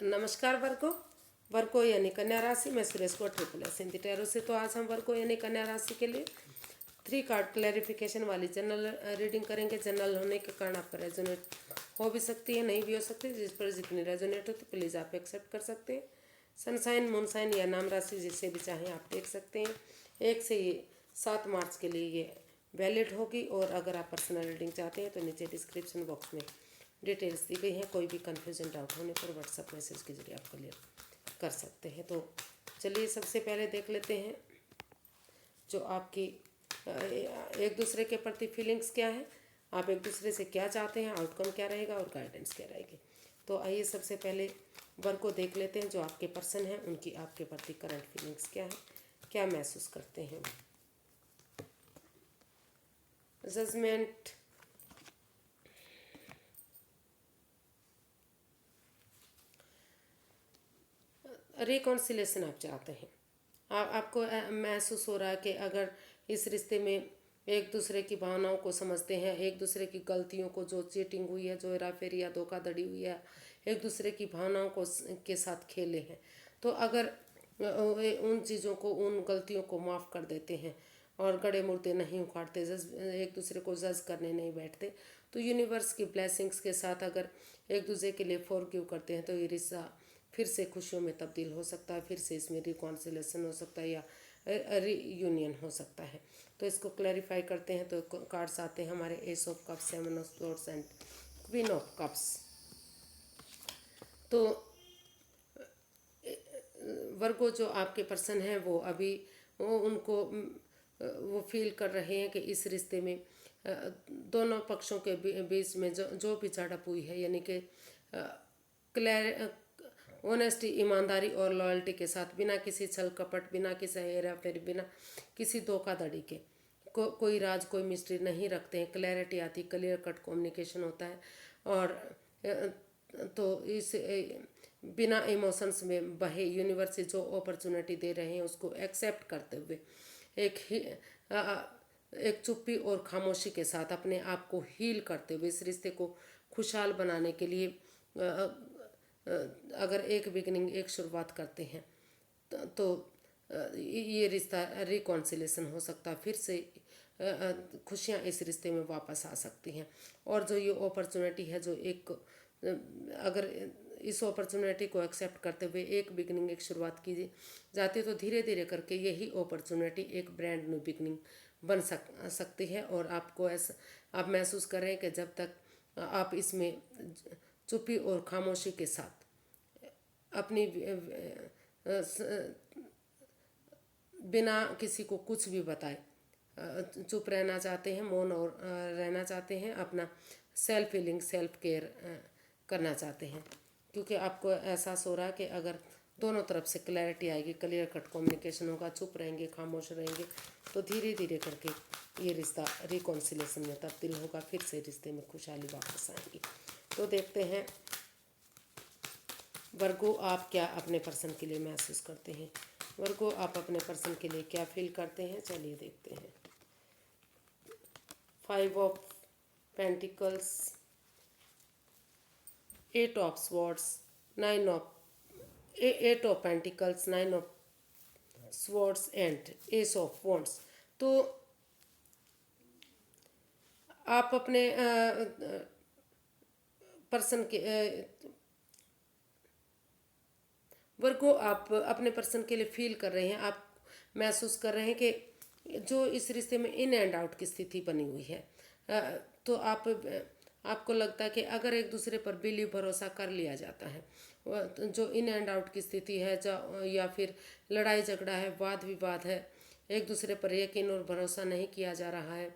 नमस्कार वर्गो। वर्गो यानी कन्या राशि में सुरेश को ट्रिपल हिंदी टैरो से। तो आज हम वर्गो यानी कन्या राशि के लिए 3 कार्ड क्लैरिफिकेशन वाली जनरल रीडिंग करेंगे। जनरल होने के कारण आप पर रेजोनेट हो भी सकती है, नहीं भी हो सकती। जिस पर जितनी रेजोनेट हो तो प्लीज़ आप एक्सेप्ट कर सकते हैं। सनसाइन, मूनसाइन या नाम राशि जिसे भी चाहें आप देख सकते हैं। 1 से 7 मार्च के लिए ये वैलिड होगी। और अगर आप पर्सनल रीडिंग चाहते हैं तो नीचे डिस्क्रिप्शन बॉक्स में डिटेल्स दी गई हैं। कोई भी कन्फ्यूजन डाउट होने पर व्हाट्सएप मैसेज के जरिए आप क्लियर कर सकते हैं। तो चलिए सबसे पहले देख लेते हैं जो आपकी एक दूसरे के प्रति फीलिंग्स क्या है, आप एक दूसरे से क्या चाहते हैं, आउटकम क्या रहेगा और गाइडेंस क्या रहेगी। तो आइए सबसे पहले वर्क को देख लेते हैं। जो आपके पर्सन हैं उनकी आपके प्रति करंट फीलिंग्स क्या है, क्या महसूस करते हैं। जजमेंट, रिकॉन्सिलेशन आप चाहते हैं। आपको महसूस हो रहा है कि अगर इस रिश्ते में एक दूसरे की भावनाओं को समझते हैं, एक दूसरे की गलतियों को, जो चीटिंग हुई है, जो हेराफेरी या धोखाधड़ी हुई है, एक दूसरे की भावनाओं को के साथ खेले हैं, तो अगर उन चीज़ों को, उन गलतियों को माफ़ कर देते हैं और गड़े मुर्दे नहीं उखाड़ते, एक दूसरे को जज करने नहीं बैठते, तो यूनिवर्स की ब्लेसिंग्स के साथ अगर एक दूसरे के लिए फॉरगिव करते हैं तो ये रिश्ता फिर से खुशियों में तब्दील हो सकता है। फिर से इसमें रिकॉन्सिलेशन हो सकता है या रीयूनियन हो सकता है। तो इसको क्लैरिफाई करते हैं। तो कार्ड्स आते हैं हमारे S of cups, 7 of swords and queen of cups. तो वर्गो जो आपके पर्सन हैं वो अभी उनको वो फील कर रहे हैं कि इस रिश्ते में दोनों पक्षों के बीच में जो भी झड़प हुई है, यानी कि क्लैर ऑनेस्टी, ईमानदारी और लॉयल्टी के साथ, बिना किसी छल कपट, बिना किसी हेरा फेरी, बिना किसी धोखाधड़ी के, कोई राज, कोई मिस्ट्री नहीं रखते हैं। क्लैरिटी आती, क्लियर कट कम्युनिकेशन होता है। और तो इस बिना इमोशंस में बहे यूनिवर्स से जो अपॉर्चुनिटी दे रहे हैं उसको एक्सेप्ट करते हुए एक चुप्पी और खामोशी के साथ अपने आप को हील करते हुए इस रिश्ते को खुशहाल बनाने के लिए अगर एक बिगनिंग, एक शुरुआत करते हैं तो ये रिश्ता रिकॉन्सिलेशन हो सकता है। फिर से खुशियाँ इस रिश्ते में वापस आ सकती हैं। और जो ये अपॉर्चुनिटी है, जो एक अगर इस अपॉर्चुनिटी को एक्सेप्ट करते हुए एक बिगनिंग, एक शुरुआत की जाती है तो धीरे धीरे करके यही अपॉर्चुनिटी एक ब्रांड न्यू बिगनिंग बन सकती है। और आपको ऐसा आप महसूस कर रहे हैं कि जब तक आप इसमें चुप्पी और खामोशी के साथ अपनी बिना किसी को कुछ भी बताए चुप रहना चाहते हैं, मौन और रहना चाहते हैं, अपना सेल्फ हीलिंग, सेल्फ केयर करना चाहते हैं। क्योंकि आपको एहसास हो रहा है कि अगर दोनों तरफ से क्लैरिटी आएगी, क्लियर कट कम्युनिकेशन होगा, चुप रहेंगे, खामोश रहेंगे, तो धीरे धीरे करके ये रिश्ता रिकॉन्सिलेशन में तब्दील होगा। फिर से रिश्ते में खुशहाली वापस आएगी। तो देखते हैं वर्गो आप क्या अपने पर्सन के लिए महसूस करते हैं। वर्गो आप अपने पर्सन के लिए क्या फील करते हैं, चलिए देखते हैं। 5 of pentacles, 8 of swords, 8 of pentacles, 9 of swords and S of wands. तो आप अपने पर्सन के वर्गो आप अपने पर्सन के लिए फील कर रहे हैं, आप महसूस कर रहे हैं कि जो इस रिश्ते में इन एंड आउट की स्थिति बनी हुई है, तो आपको लगता है कि अगर एक दूसरे पर बिलीव, भरोसा कर लिया जाता है, जो इन एंड आउट की स्थिति है, या फिर लड़ाई झगड़ा है, वाद विवाद है, एक दूसरे पर यकीन और भरोसा नहीं किया जा रहा है,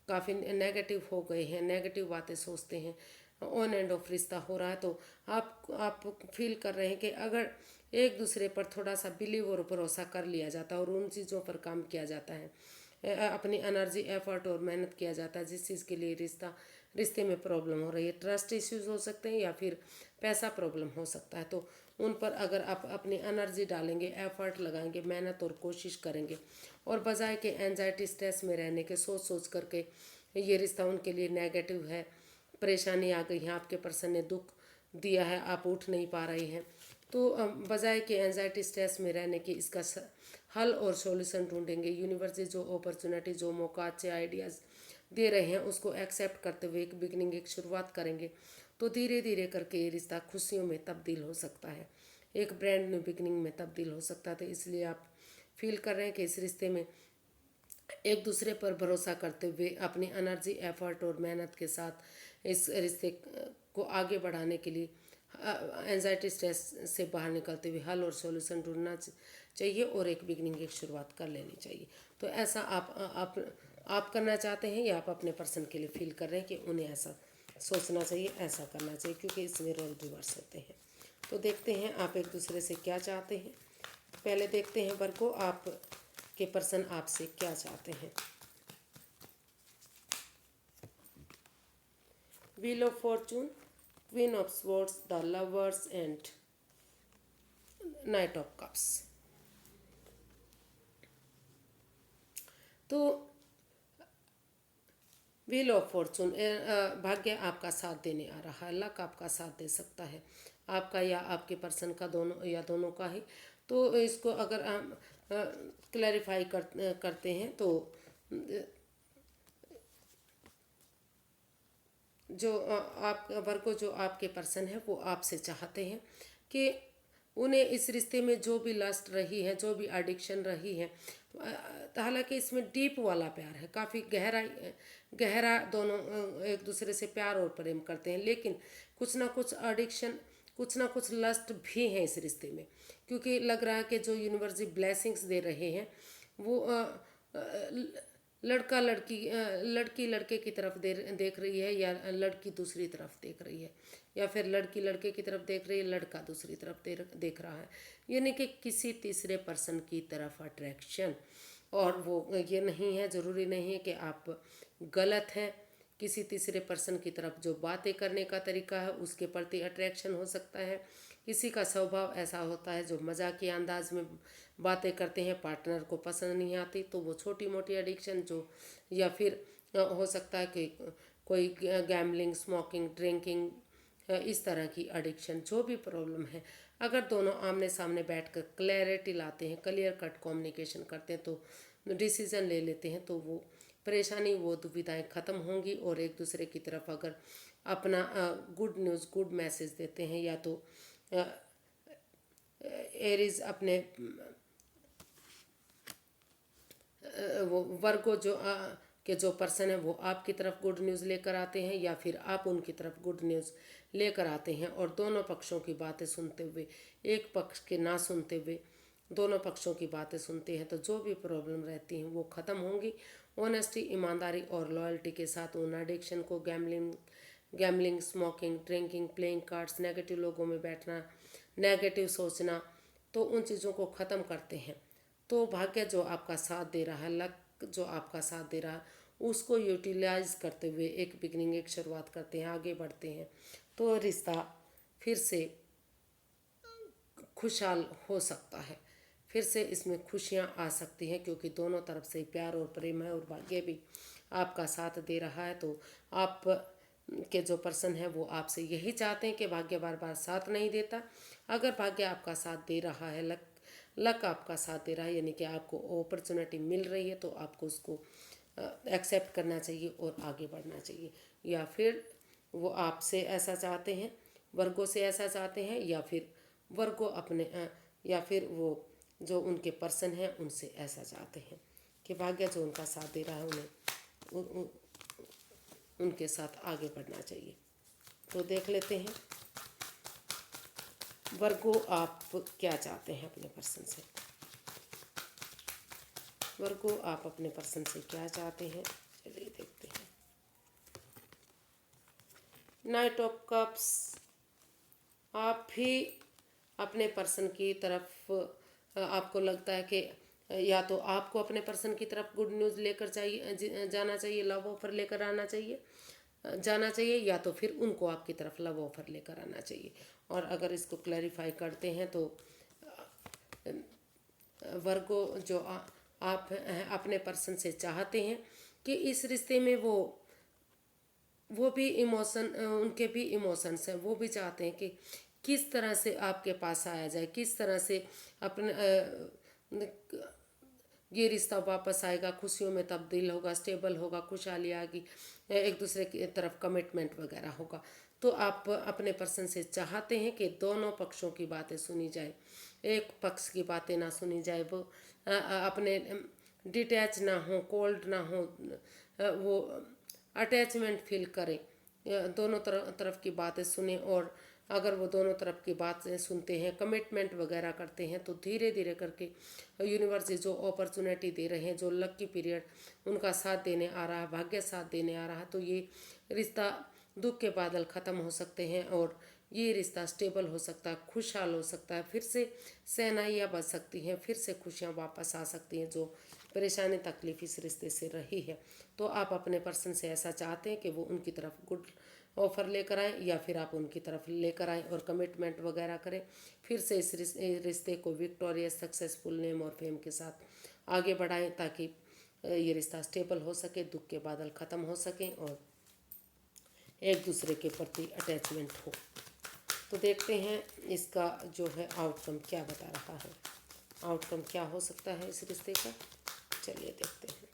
काफ़ी नेगेटिव हो गए हैं, नेगेटिव बातें सोचते हैं, ऑन एंड ऑफ रिश्ता हो रहा है, तो आप फील कर रहे हैं कि अगर एक दूसरे पर थोड़ा सा बिलीव और भरोसा कर लिया जाता है और उन चीज़ों पर काम किया जाता है, अपनी एनर्जी, एफर्ट और मेहनत किया जाता है जिस चीज़ के लिए रिश्ते में प्रॉब्लम हो रही है, ट्रस्ट इश्यूज हो सकते हैं या फिर पैसा प्रॉब्लम हो सकता है, तो उन पर अगर आप अपनी एनर्जी डालेंगे, एफर्ट लगाएंगे, मेहनत और कोशिश करेंगे, और बजाय के एंजाइटी, स्ट्रेस में रहने के, सोच करके ये रिश्ता उनके लिए नेगेटिव है, परेशानी आ गई है, आपके पर्सन ने दुख दिया है, आप उठ नहीं पा रहे हैं, तो बजाय कि एंजाइटी स्ट्रेस में रहने की इसका हल और सॉल्यूशन ढूंढेंगे। यूनिवर्स जो अपॉर्चुनिटी, जो मौका, अच्छे आइडियाज़ दे रहे हैं उसको एक्सेप्ट करते हुए एक बिगनिंग, एक शुरुआत करेंगे तो धीरे धीरे करके ये रिश्ता खुशियों में तब्दील हो सकता है, एक ब्रांड न्यू बिगनिंग में तब्दील हो सकता है। तो इसलिए आप फील कर रहे हैं कि इस रिश्ते में एक दूसरे पर भरोसा करते हुए अपनी एनर्जी, एफर्ट और मेहनत के साथ इस रिश्ते को आगे बढ़ाने के लिए एंजाइटी स्ट्रेस से बाहर निकलते हुए हल और सॉल्यूशन ढूंढना चाहिए और एक बिगनिंग, एक शुरुआत कर लेनी चाहिए। तो ऐसा आप करना चाहते हैं या आप अपने पर्सन के लिए फील कर रहे हैं कि उन्हें ऐसा सोचना चाहिए, ऐसा करना चाहिए, क्योंकि इसमें रोल रिवर्स होते हैं। तो देखते हैं आप एक दूसरे से क्या चाहते हैं। तो पहले देखते हैं वर्गो, आप के पर्सन आपसे क्या चाहते हैं। Wheel of Fortune, queen of swords, the lovers and night of cups. तो व्हील ऑफ फॉर्चून, भाग्य आपका साथ देने आ रहा है, लक आपका साथ दे सकता है, आपका या आपके पर्सन का, दोनों या दोनों का ही। तो इसको अगर हम क्लैरिफाई करते हैं तो जो आप वर्ग को, जो आपके पर्सन है वो आपसे चाहते हैं कि उन्हें इस रिश्ते में जो भी लस्ट रही है, जो भी एडिक्शन रही है, हालांकि इसमें डीप वाला प्यार है, काफ़ी गहरा दोनों एक दूसरे से प्यार और प्रेम करते हैं, लेकिन कुछ ना कुछ एडिक्शन, कुछ ना कुछ लस्ट भी है इस रिश्ते में, क्योंकि लग रहा है कि जो यूनिवर्स ब्लेसिंग्स दे रहे हैं वो लड़का लड़की लड़की लड़के की तरफ देख रही है, या लड़की दूसरी तरफ देख रही है, या फिर लड़की लड़के की तरफ देख रही है, लड़का दूसरी तरफ देख रहा है, यानी कि किसी तीसरे पर्सन की तरफ अट्रैक्शन। और वो ये नहीं है, ज़रूरी नहीं है कि आप गलत हैं, किसी तीसरे पर्सन की तरफ जो बातें करने का तरीका है उसके प्रति अट्रैक्शन हो सकता है, किसी का स्वभाव ऐसा होता है जो मजाकिया अंदाज में बातें करते हैं, पार्टनर को पसंद नहीं आती, तो वो छोटी मोटी एडिक्शन जो, या फिर हो सकता है कि कोई गैम्बलिंग, स्मोकिंग, ड्रिंकिंग, इस तरह की एडिक्शन, जो भी प्रॉब्लम है, अगर दोनों आमने सामने बैठकर क्लैरिटी लाते हैं, क्लियर कट कम्युनिकेशन करते हैं, तो डिसीजन ले लेते हैं, तो वो परेशानी, वो दुविधाएं ख़त्म होंगी। और एक दूसरे की तरफ अगर अपना गुड न्यूज़, गुड मैसेज देते हैं, या तो एरीज अपने वो वर्गो जो के जो पर्सन है वो आपकी तरफ गुड न्यूज़ लेकर आते हैं, या फिर आप उनकी तरफ गुड न्यूज़ लेकर आते हैं, और दोनों पक्षों की बातें सुनते हुए, एक पक्ष के ना सुनते हुए दोनों पक्षों की बातें सुनते हैं, तो जो भी प्रॉब्लम रहती हैं वो ख़त्म होंगी। ऑनेस्टी, ईमानदारी और लॉयल्टी के साथ उन एडिक्शन को, gambling, smoking, drinking, playing cards, negative लोगों में बैठना, नेगेटिव सोचना, तो उन चीज़ों को ख़त्म करते हैं। तो भाग्य जो आपका साथ दे रहा है, लक जो आपका साथ दे रहा है, उसको यूटिलाइज करते हुए एक बिगनिंग, एक शुरुआत करते हैं, आगे बढ़ते हैं, तो रिश्ता फिर से खुशहाल हो सकता है, फिर से इसमें खुशियाँ आ सकती हैं, क्योंकि दोनों तरफ से प्यार और प्रेम है और भाग्य भी आपका साथ दे रहा है। तो आप के जो पर्सन है वो आपसे यही चाहते हैं कि भाग्य बार बार साथ नहीं देता। अगर भाग्य आपका साथ दे रहा है, लक आपका साथ दे रहा है, यानी कि आपको अपॉर्चुनिटी मिल रही है, तो आपको उसको एक्सेप्ट करना चाहिए और आगे बढ़ना चाहिए। या फिर वो आपसे ऐसा चाहते हैं, वर्गों से ऐसा चाहते हैं, या फिर वर्गों अपने या फिर वो जो उनके पर्सन हैं उनसे ऐसा चाहते हैं कि भाग्य जो उनका साथ दे रहा है उन्हें उनके साथ आगे बढ़ना चाहिए। तो देख लेते हैं वर्गो, आप क्या चाहते हैं अपने पर्सन से। वर्गो, आप अपने पर्सन से क्या चाहते हैं, चलिए देखते हैं। नाइट ऑफ कप्स, आप भी अपने पर्सन की तरफ आपको लगता है कि या तो आपको अपने पर्सन की तरफ गुड न्यूज़ लेकर जाना चाहिए, लव ऑफर लेकर आना चाहिए, या तो फिर उनको आपकी तरफ लव ऑफर लेकर आना चाहिए। और अगर इसको क्लैरिफाई करते हैं तो वर्गो जो आप अपने पर्सन से चाहते हैं कि इस रिश्ते में वो भी इमोशन, उनके भी इमोशंस हैं, वो भी चाहते हैं कि किस तरह से आपके पास आया जाए, किस तरह से अपने ये रिश्ता वापस आएगा, खुशियों में तब्दील होगा, स्टेबल होगा, खुशहाली आएगी, एक दूसरे की तरफ कमिटमेंट वगैरह होगा। तो आप अपने पर्सन से चाहते हैं कि दोनों पक्षों की बातें सुनी जाए, एक पक्ष की बातें ना सुनी जाए, वो अपने डिटैच ना हो, कोल्ड ना हो, वो अटैचमेंट फील करें, दोनों तरफ की बातें सुने। और अगर वो दोनों तरफ की बातें सुनते हैं, कमिटमेंट वगैरह करते हैं, तो धीरे धीरे करके यूनिवर्स जो अपॉर्चुनिटी दे रहे हैं, जो लकी पीरियड उनका साथ देने आ रहा है, भाग्य साथ देने आ रहा है, तो ये रिश्ता दुख के बादल ख़त्म हो सकते हैं और ये रिश्ता स्टेबल हो सकता है, खुशहाल हो सकता है, फिर से शहनाइयाँ बज सकती हैं, फिर से खुशियाँ वापस आ सकती हैं जो परेशानी तकलीफ इस रिश्ते से रही है। तो आप अपने पर्सन से ऐसा चाहते हैं कि वो उनकी तरफ गुड ऑफर लेकर आएँ, या फिर आप उनकी तरफ लेकर आएँ और कमिटमेंट वगैरह करें, फिर से इस रिश्ते को विक्टोरियस सक्सेसफुल नेम और फेम के साथ आगे बढ़ाएं, ताकि ये रिश्ता स्टेबल हो सके, दुख के बादल ख़त्म हो सकें और एक दूसरे के प्रति अटैचमेंट हो। तो देखते हैं इसका जो है आउटकम क्या बता रहा है, आउटकम क्या हो सकता है इस रिश्ते का। चलिए देखते हैं।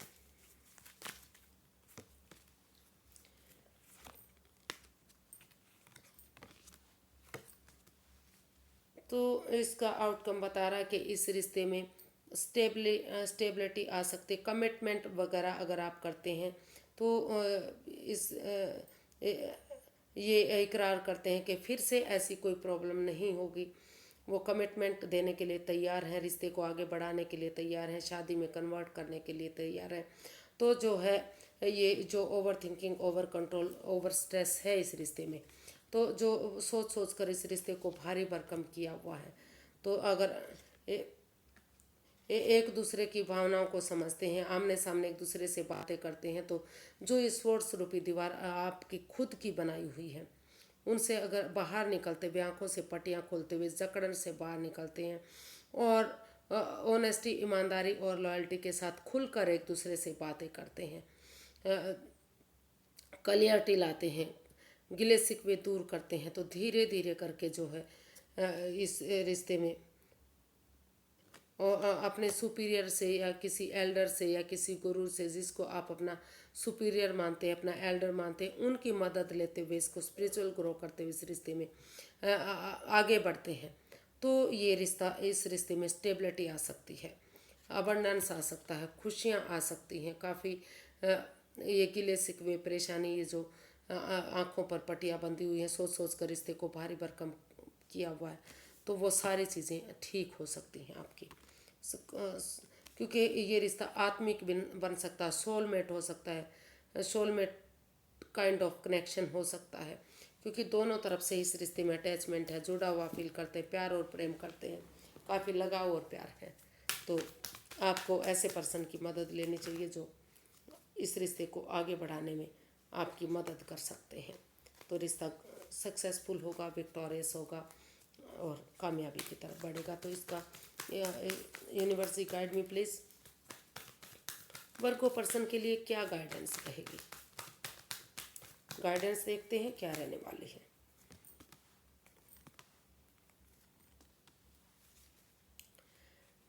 तो इसका आउटकम बता रहा है कि इस रिश्ते में स्टेबिलिटी आ सकती है, कमिटमेंट वगैरह अगर आप करते हैं तो ये इकरार करते हैं कि फिर से ऐसी कोई प्रॉब्लम नहीं होगी। वो कमिटमेंट देने के लिए तैयार हैं, रिश्ते को आगे बढ़ाने के लिए तैयार हैं, शादी में कन्वर्ट करने के लिए तैयार हैं। तो जो है ये जो over thinking, over control, over stress है इस रिश्ते में, तो जो सोच सोच कर इस रिश्ते को भारी भरकम किया हुआ है। तो अगर एक दूसरे की भावनाओं को समझते हैं, आमने सामने एक दूसरे से बातें करते हैं, तो जो ये स्पोर्ट्स रूपी दीवार आपकी खुद की बनाई हुई है, उनसे अगर बाहर निकलते हुए, आंखों से पट्टियां खोलते हुए, जकड़न से बाहर निकलते हैं और ऑनेस्टी, ईमानदारी और लॉयल्टी के साथ खुलकर एक दूसरे से बातें करते हैं, क्लियरिटी लाते हैं, गिले शिकवे दूर करते हैं, तो धीरे धीरे करके जो है इस रिश्ते में और अपने सुपीरियर से या किसी एल्डर से या किसी गुरु से, जिसको आप अपना सुपीरियर मानते हैं, अपना एल्डर मानते हैं, उनकी मदद लेते हुए इसको स्पिरिचुअल ग्रो करते हुए इस रिश्ते में आगे बढ़ते हैं, तो ये रिश्ता, इस रिश्ते में स्टेबिलिटी आ सकती है, अबंडेंस आ सकता है, खुशियाँ आ सकती हैं काफ़ी। ये गिले शिकवे, परेशानी, ये जो आंखों पर पट्टियाँ बंधी हुई हैं, सोच सोच कर रिश्ते को भारी भरकम किया हुआ है, तो वो सारी चीज़ें ठीक हो सकती हैं आपकी। क्योंकि ये रिश्ता आत्मिक बन सकता है, सोलमेट हो सकता है, सोलमेट काइंड ऑफ कनेक्शन हो सकता है, क्योंकि दोनों तरफ से इस रिश्ते में अटैचमेंट है, जुड़ा हुआ फील करते हैं, प्यार और प्रेम करते हैं, काफ़ी लगाव और प्यार है। तो आपको ऐसे पर्सन की मदद लेनी चाहिए जो इस रिश्ते को आगे बढ़ाने में आपकी मदद कर सकते हैं, तो रिश्ता सक्सेसफुल होगा, विक्टोरियस होगा और कामयाबी की तरफ बढ़ेगा। तो इसका university guide me please, Virgo person के लिए क्या गाइडेंस रहेगी, गाइडेंस देखते हैं क्या रहने वाली है।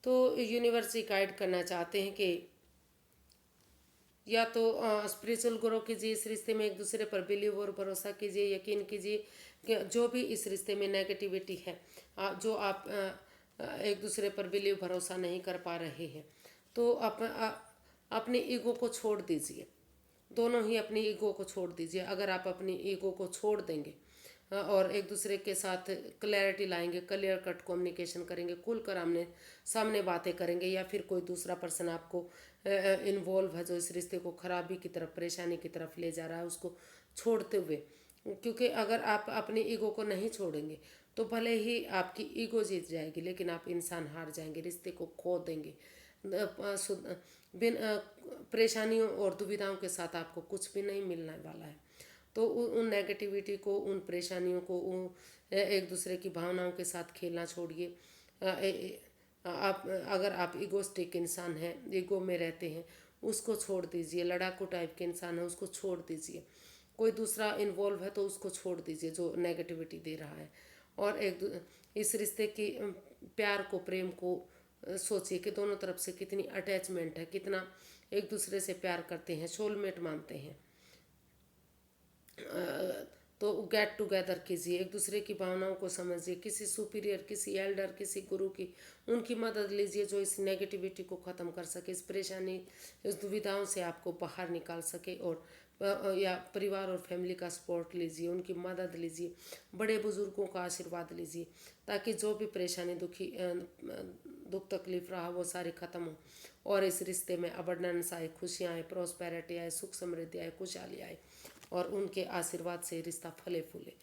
तो यूनिवर्सिटी गाइड करना चाहते हैं कि या तो स्पिरिचुअल ग्रो कीजिए, इस रिश्ते में एक दूसरे पर बिलीव और भरोसा कीजिए, यकीन कीजिए कि जो भी इस रिश्ते में नेगेटिविटी है, जो आप एक दूसरे पर बिलीव भरोसा नहीं कर पा रहे हैं, तो अपनी ईगो को छोड़ दीजिए, दोनों ही अपनी ईगो को छोड़ दीजिए। अगर आप अपनी ईगो को छोड़ देंगे और एक दूसरे के साथ क्लैरिटी लाएंगे, क्लियर कट कम्युनिकेशन करेंगे, खुलकर आमने सामने बातें करेंगे, या फिर कोई दूसरा पर्सन आपको इन्वॉल्व है जो इस रिश्ते को खराबी की तरफ, परेशानी की तरफ ले जा रहा है, उसको छोड़ते हुए, क्योंकि अगर आप अपनी ईगो को नहीं छोड़ेंगे तो भले ही आपकी ईगो जीत जाएगी, लेकिन आप इंसान हार जाएंगे, रिश्ते को खो देंगे। बिन परेशानियों और दुविधाओं के साथ आपको कुछ भी नहीं मिलने वाला है। तो उन नेगेटिविटी को, उन परेशानियों को, एक दूसरे की भावनाओं के साथ खेलना छोड़िए। आप अगर आप ईगोस्टिक इंसान हैं, ईगो में रहते हैं, उसको छोड़ दीजिए। लड़ाकू टाइप के इंसान है, उसको छोड़ दीजिए। कोई दूसरा इन्वॉल्व है तो उसको छोड़ दीजिए जो नेगेटिविटी दे रहा है, और इस रिश्ते की प्यार को, प्रेम को सोचिए कि दोनों तरफ से कितनी अटैचमेंट है, कितना एक दूसरे से प्यार करते हैं, सोलमेट मानते हैं। तो गेट टुगेदर कीजिए, एक दूसरे की भावनाओं को समझिए, किसी सुपीरियर, किसी एल्डर, किसी गुरु की उनकी मदद लीजिए जो इस नेगेटिविटी को ख़त्म कर सके, इस परेशानी, इस दुविधाओं से आपको बाहर निकाल सके। और या परिवार और फैमिली का सपोर्ट लीजिए, उनकी मदद लीजिए, बड़े बुजुर्गों का आशीर्वाद लीजिए, ताकि जो भी परेशानी, दुख तकलीफ रहा वो सारी ख़त्म हो और इस रिश्ते में अबंडेंस आए, खुशियाँ आए, प्रॉस्पेरिटी आए, सुख समृद्धि आए, खुशहाली आए और उनके आशीर्वाद से रिश्ता फले फूले।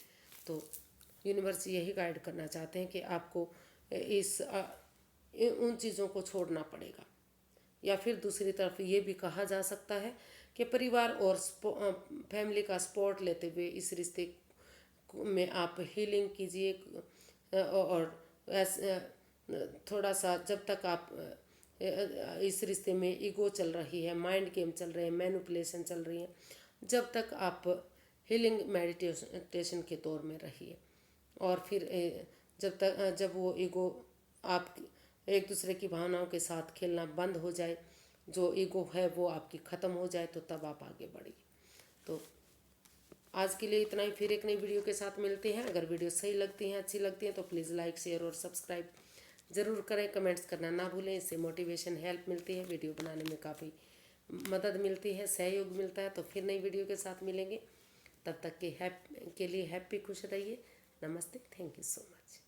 तो यूनिवर्स यही गाइड करना चाहते हैं कि आपको उन चीज़ों को छोड़ना पड़ेगा। या फिर दूसरी तरफ ये भी कहा जा सकता है कि परिवार और फैमिली का सपोर्ट लेते हुए इस रिश्ते में आप हीलिंग कीजिए। और थोड़ा सा जब तक आप इस रिश्ते में ईगो चल रही है, माइंड गेम चल रहे हैं, मैनिपुलेशन चल रही है, जब तक आप हीलिंग मेडिटेशन के दौर में रहिए। और फिर जब वो ईगो आप एक दूसरे की भावनाओं के साथ खेलना बंद हो जाए, जो ईगो है वो आपकी ख़त्म हो जाए, तो तब आप आगे बढ़िए। तो आज के लिए इतना ही, फिर एक नई वीडियो के साथ मिलते हैं। अगर वीडियो सही लगती हैं, अच्छी लगती हैं तो प्लीज़ लाइक, शेयर और सब्सक्राइब ज़रूर करें। कमेंट्स करना ना भूलें, इससे मोटिवेशन, हेल्प मिलती है, वीडियो बनाने में काफ़ी मदद मिलती है, सहयोग मिलता है। तो फिर नई वीडियो के साथ मिलेंगे, तब तक के लिए हैप्पी, खुश रहिए। नमस्ते, थैंक यू सो मच।